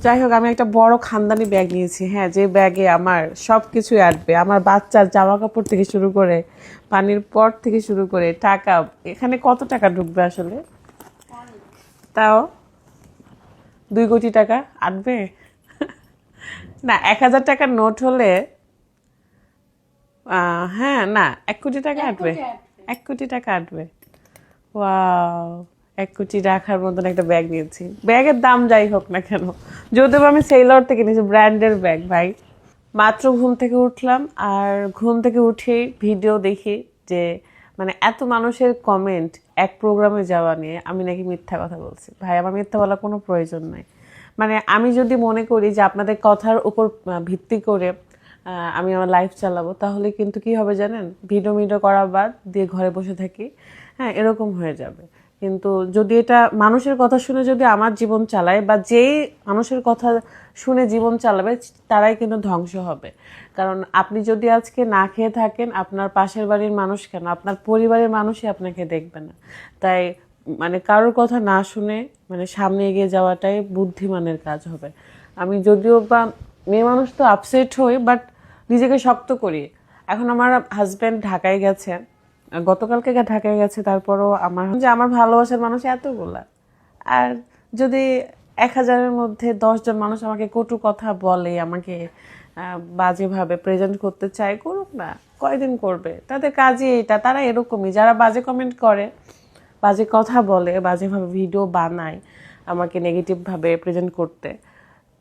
যাই হোক, আমি একটা বড় খানদানি ব্যাগ নিয়েছি। হ্যাঁ, যে ব্যাগে আমার সব কিছুই আসবে, আমার বাচ্চার জামা কাপড় থেকে শুরু করে পানির পট থেকে শুরু করে টাকা। এখানে কত টাকা ঢুকবে আসলে? তাও 2 কোটি টাকা আটবে না? 1,000 টাকার নোট হলে হ্যাঁ, না, 1 কোটি টাকা আটবে। 1 কোটি টাকা আটবে। ওয়াও, 1 কোটি রাখার মতন একটা ব্যাগ নিয়েছি। ব্যাগের দাম যাই হোক না কেন, যদিও আমি সেলর থেকে নিয়েছি, ব্র্যান্ডের ব্যাগ ভাই। মাত্র ঘুম থেকে উঠলাম, আর ঘুম থেকে উঠেই ভিডিও দেখি যে মানে এত মানুষের কমেন্ট এক প্রোগ্রামে যাওয়া নিয়ে আমি নাকি মিথ্যা কথা বলছি। ভাই, আমার মিথ্যা বলার কোনো প্রয়োজন নাই। মানে আমি যদি মনে করি যে আপনাদের কথার উপর ভিত্তি করে আমি আমার লাইফ চালাবো, তাহলে কিন্তু কি হবে জানেন? ভিডিও করা বাদ দিয়ে ঘরে বসে থাকি। হ্যাঁ, এরকম হয়ে যাবে। কিন্তু যদি এটা মানুষের কথা শুনে যদি আমার জীবন চালায়, বা যেই মানুষের কথা শুনে জীবন চালাবে, তারাই কিন্তু ধ্বংস হবে। কারণ আপনি যদি আজকে না খেয়ে থাকেন, আপনার পাশের বাড়ির মানুষ কেন, আপনার পরিবারের মানুষই আপনাকে দেখবে না। তাই মানে কারোর কথা না শুনে মানে সামনে এগিয়ে যাওয়াটাই বুদ্ধিমানের কাজ হবে। আমি যদিও বা মেয়ে মানুষ, তো আপসেট হই, বাট নিজেকে শক্ত করি। এখন আমার হাজব্যান্ড ঢাকায় গেছে, গতকালকে ঢাকায় গেছে, তারপরও আমার ভালোবাসার মানুষ এতগুলা। আর যদি 1,000-এর মধ্যে 10 জন মানুষ আমাকে কটু কথা বলে, আমাকে বাজেভাবে প্রেজেন্ট করতে চায়, করুক না। কয়দিন করবে? তাদের কাজই এটা। তারা এরকমই, যারা বাজে কমেন্ট করে, বাজে কথা বলে, বাজেভাবে ভিডিও বানায় আমাকে নেগেটিভভাবে প্রেজেন্ট করতে,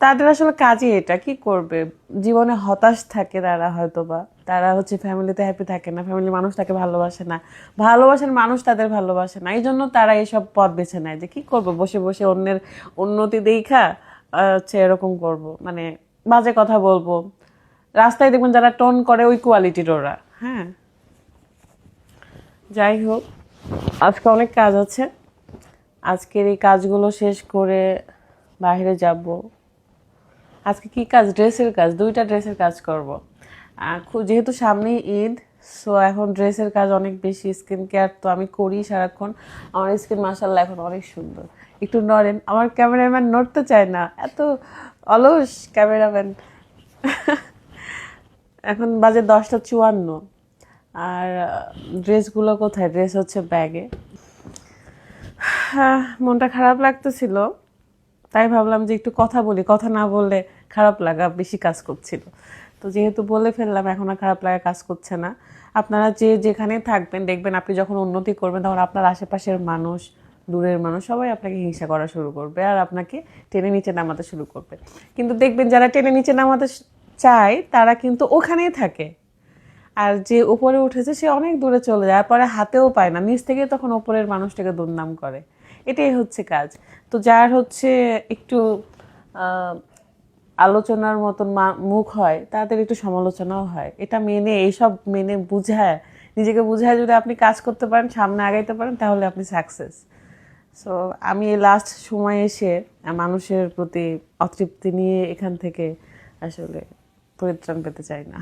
তাদের আসলে কাজই এটা। কি করবে? জীবনে হতাশ থাকে তারা, হয়তোবা তারা হচ্ছে ফ্যামিলিতে হ্যাপি থাকে না, ফ্যামিলির মানুষ তাকে ভালোবাসে না, ভালোবাসার মানুষ তাদের ভালোবাসে না। এই জন্য তারা এইসব পথ বেছে নেয় যে কি করব, বসে বসে অন্যের উন্নতি দেখা হচ্ছে এরকম করব, মানে বাজে কথা বলবো। রাস্তায় দেখবেন যারা টোন করে, ওই কোয়ালিটির ওরা। হ্যাঁ, যাই হোক, আজকে অনেক কাজ আছে। আজকের এই কাজগুলো শেষ করে বাইরে যাব। আজকে কি কাজ? ড্রেসের কাজ, 2টা ড্রেসের কাজ করব। যেহেতু সামনেই ঈদ, সো এখন ড্রেসের কাজ অনেক বেশি। স্কিন কেয়ার তো আমি করি সারাক্ষণ। আমার স্কিন মাশাআল্লাহ এখন অনেক সুন্দর। একটু নড়েন, আমার ক্যামেরাম্যান নড়তে চায় না, এত অলস ক্যামেরাম্যান। এখন বাজে 10টা 54। আর ড্রেসগুলো কোথায়? ড্রেস হচ্ছে ব্যাগে। মনটা খারাপ লাগতেছিল, তাই ভাবলাম যে একটু কথা বলি। কথা না বললে খারাপ লাগা বেশি কাজ করছিল। তো যেহেতু বলে ফেললাম, এখন আর খারাপ লাগা কাজ করছে না। আপনারা যে যেখানে থাকবেন, দেখবেন আপনি যখন উন্নতি করবেন, তখন আপনার আশেপাশের মানুষ, দূরের মানুষ সবাই আপনাকে হিংসা করা শুরু করবে, আর আপনাকে টেনে নিচে নামাতে শুরু করবে। কিন্তু দেখবেন যারা টেনে নিচে নামাতে চায়, তারা কিন্তু ওখানেই থাকে। আর যে উপরে উঠেছে সে অনেক দূরে চলে যায়, আর পরে হাতেও পায় না, নিচ থেকে তখন উপরের মানুষটাকে দুর্নাম করে। এটাই হচ্ছে কাজ। তো যার হচ্ছে একটু আলোচনার মতন মুখ হয়, তাদের একটু সমালোচনাও হয়। এটা মেনে, এইসব মেনে বুঝায়, নিজেকে বুঝায় যদি আপনি কাজ করতে পারেন, সামনে আগাইতে পারেন, তাহলে আপনি সাকসেস। সো আমি এই লাস্ট সময় এসে মানুষের প্রতি অতৃপ্তি নিয়ে এখান থেকে আসলে পরিত্রাণ পেতে চাই না।